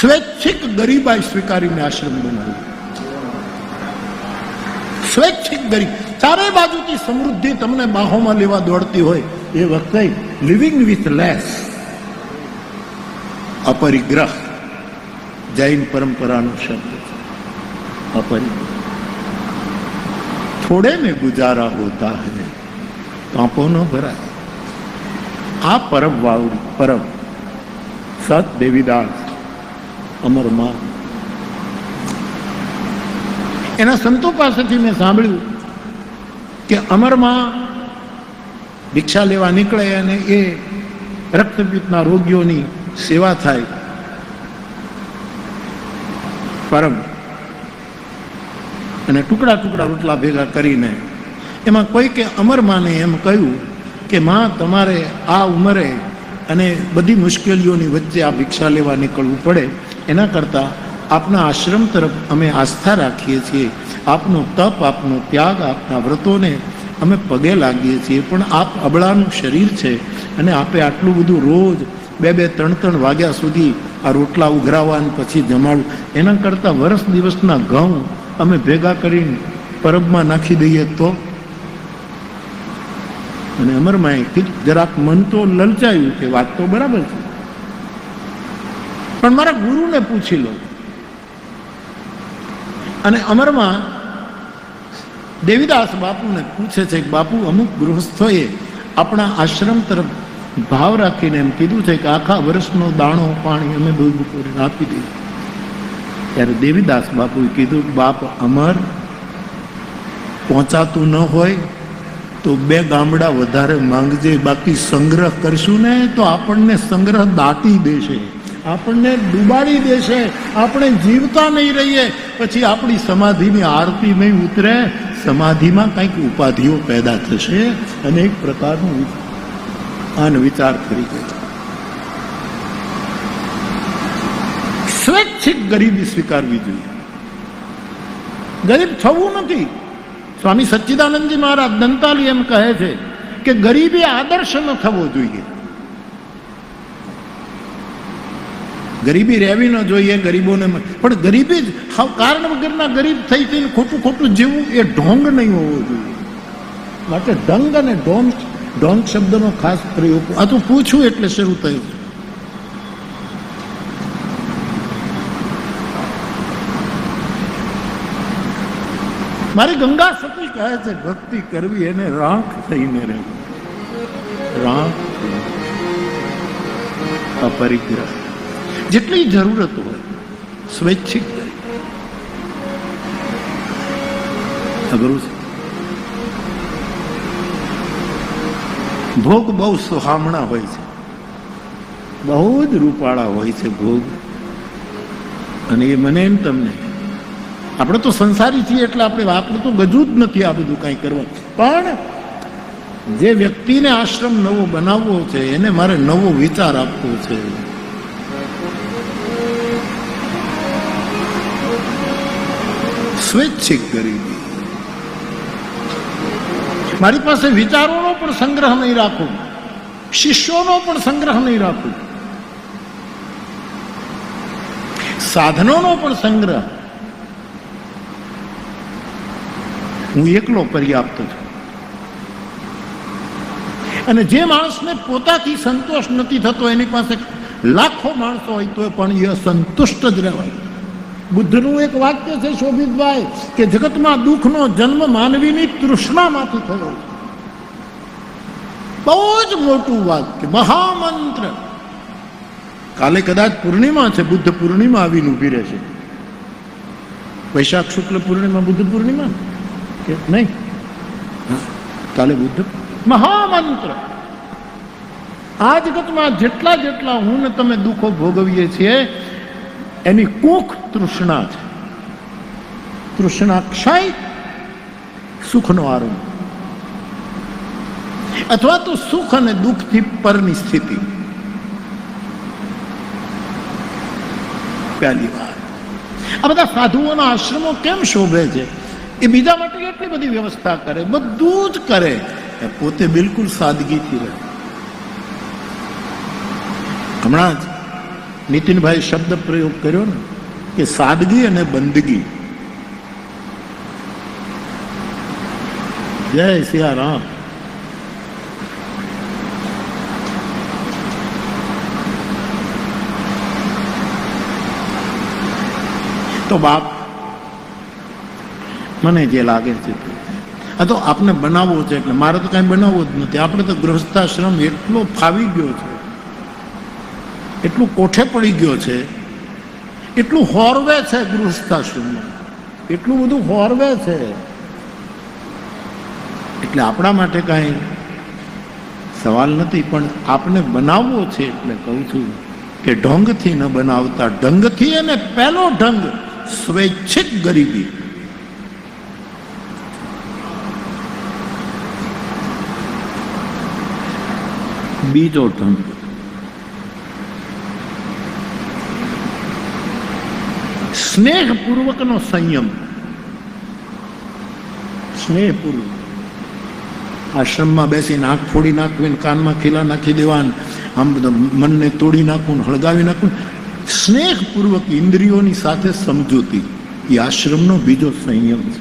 સ્વૈચ્છિક ગરીબાઈ સ્વીકારીને આશ્રમ બનાવ્યો. સ્વૈચ્છિક ગરીબ, ચારે બાજુથી સમૃદ્ધિ તમને બાહોમાં લેવા દોડતી હોય એ વખતે લિવિંગ વિથ લેસ, અપરિગ્રહ જૈન પરંપરાનો શબ્દ છે. અપરિગ્રહ, થોડે में गुजारा होता है, કાંપો ન ભરાય. આ પરબ વાવડી, પરબ સત દેવીદાસ અમરમાં, એના સંતો પાસેથી મેં સાંભળ્યું કે અમરમાં ભિક્ષા લેવા નીકળે અને એ રક્તપિત્તના રોગીઓની સેવા થાય. પરમ અને ટુકડા ટુકડા રોટલા ભેગા કરીને એમાં કોઈ કે અમરમાને એમ કહ્યું કે માં, તમારે આ ઉંમરે અને બધી મુશ્કેલીઓની વચ્ચે આ ભિક્ષા લેવા નીકળવું પડે, એના કરતાં આપના આશ્રમ તરફ અમે આસ્થા રાખીએ છીએ. આપનો તપ, આપનો ત્યાગ, આપના વ્રતોને અમે પગે લાગીએ છીએ, પણ આપ અબળાનું શરીર છે અને આપે આટલું બધું રોજ 2-3 વાગ્યા સુધી આ રોટલા ઉઘરાવવા પછી જમાડવું, એના કરતાં વર્ષ દિવસના ઘઉં અમે ભેગા કરીને પરબમાં નાખી દઈએ તો. અને અમરમાએ કીધું, જરાક મન તો લલચાયું કે વાત તો બરાબર છે, પણ મારા ગુરુને પૂછી લો. અને અમરમાં દેવીદાસ બાપુને પૂછે છે કે બાપુ, અમુક ગૃહસ્થોએ આપણા આશ્રમ તરફ ભાવ રાખીને એમ કીધું છે કે આખા વર્ષનો દાણો પાણી અમે બપોરે આપી દઈએ. ત્યારે દેવીદાસ બાપુએ કીધું, બાપ અમર, પહોંચાતું ન હોય તો 2 ગામડા વધારે માંગજે, બાકી સંગ્રહ કરશું ને તો આપણને સંગ્રહ દાટી દેશે, આપણને ડૂબાડી દેશે, આપણે જીવતા નહીં રહીએ, પછી આપણી સમાધિની આરતી નહીં ઉતરે, સમાધિમાં કંઈક ઉપાધિઓ પેદા થશે. અને એક પ્રકારનું આનો વિચાર કરી ગયો. સ્વૈચ્છિક ગરીબી સ્વીકારવી જોઈએ. ગરીબ થવું નથી. સ્વામી સચ્ચિદાનંદજી મહારાજ દંતાલી એમ કહે છે કે ગરીબી આદર્શ ન થવો જોઈએ. ગરીબી રહેવી ન જોઈએ ગરીબોને, પણ ગરીબી જ કારણ વગરના ગરીબ થઈ થઈને ખોટું ખોટું જીવવું એ ઢોંગ નહીં હોવો જોઈએ. માટે ઢંગ અને ઢોંગ શબ્દનો ખાસ પ્રયોગ આ તો પૂછું એટલે શરૂ થયું. મારી ગંગા સતી કહે છે, ભક્તિ કરવી એને રાખ થઈને રહેવું. રાખ, અપરિગ્રહ, જેટલી જરૂરત હોય સ્વૈચ્છિક અઘરું છે. ભોગ બહુ સુહામણા હોય છે, બહુ જ રૂપાળા હોય છે ભોગ. અને એ મને એમ તમને, આપણે તો સંસારી છીએ એટલે આપણે તો ગજું જ નથી આ બધું કાંઈ કરવા. પણ જે વ્યક્તિને આશ્રમ નવો બનાવવો છે એને મારે નવો વિચાર આપવો છે. સ્વૈચ્છિક ગરીબી, મારી પાસે વિચારોનો પણ સંગ્રહ નહીં રાખું, શિષ્યોનો પણ સંગ્રહ નહીં રાખું, સાધનોનો પણ સંગ્રહ. હું એકલો પર્યાપ્ત છું. અને જે માણસને પોતાથી સંતોષ નથી થતો એની પાસે લાખો માણસો હોય તો પણ એ સંતુષ્ટ જ રહેવાય. બુદ્ધનું એક વાક્ય છે શોભિતભાઈ કે જગતમાં દુઃખનો જન્મ માનવીની તૃષ્ણામાંથી થયો. બહુ જ મોટું વાક્ય, મહામંત્ર. કાલે કદાચ પૂર્ણિમા છે, બુદ્ધ પૂર્ણિમા આવીને ઊભી રહેશે. વૈશાખ શુક્લ પૂર્ણિમા, બુદ્ધ પૂર્ણિમા કે નહીં? કાલે બુદ્ધ મહામંત્ર. આ જગતમાં જેટલા જેટલા હું ને તમે દુઃખો ભોગવીએ છીએ એની કુખ તૃષ્ણા છે. તૃષ્ણા ક્ષય, સુખનો આરંભ, અથવા તો સુખ અને દુઃખથી પરની સ્થિતિ. પહેલી વાત, આ બધા સાધુઓના આશ્રમો કેમ શોભે છે? એ બીજા માટે એટલી બધી વ્યવસ્થા કરે, બધું જ કરે, પોતે બિલકુલ સાદગીથી રહે. હમણાં જ નીતિનભાઈ શબ્દ પ્રયોગ કર્યો ને કે સાદગી અને બંદગી. જય સિયારામ. તો બાપ, મને જે લાગે છે આ તો આપને બનાવવો છે, એટલે મારે તો કાંઈ બનાવવો જ નથી. આપણે તો ગૃહસ્થાશ્રમ એટલો ફાવી ગયો છે, એટલું કોઠે પડી ગયો છે, એટલું હોરવે છે ગૃહસ્થાશ્રમમાં, એટલું બધું હોરવે છે, એટલે આપણા માટે કાંઈ સવાલ નથી. પણ આપને બનાવવો છે એટલે કહું છું કે ઢોંગથી ન બનાવતા ઢંગથી. અને પહેલો ઢંગ સ્વૈચ્છિક ગરીબી. બીજો ઢંગ સ્નેહપૂર્વકનો સંયમ. સ્નેહપૂર્વક આશ્રમમાં બેસીને આંખ ફોડી નાખવી, કાનમાં ખીલા નાખી દેવાન, આમ મનને તોડી નાખવું, હળગાવી નાખવું. સ્નેહપૂર્વક ઇન્દ્રિયોની સાથે સમજૂતી એ આશ્રમનો બીજો સંયમ છે.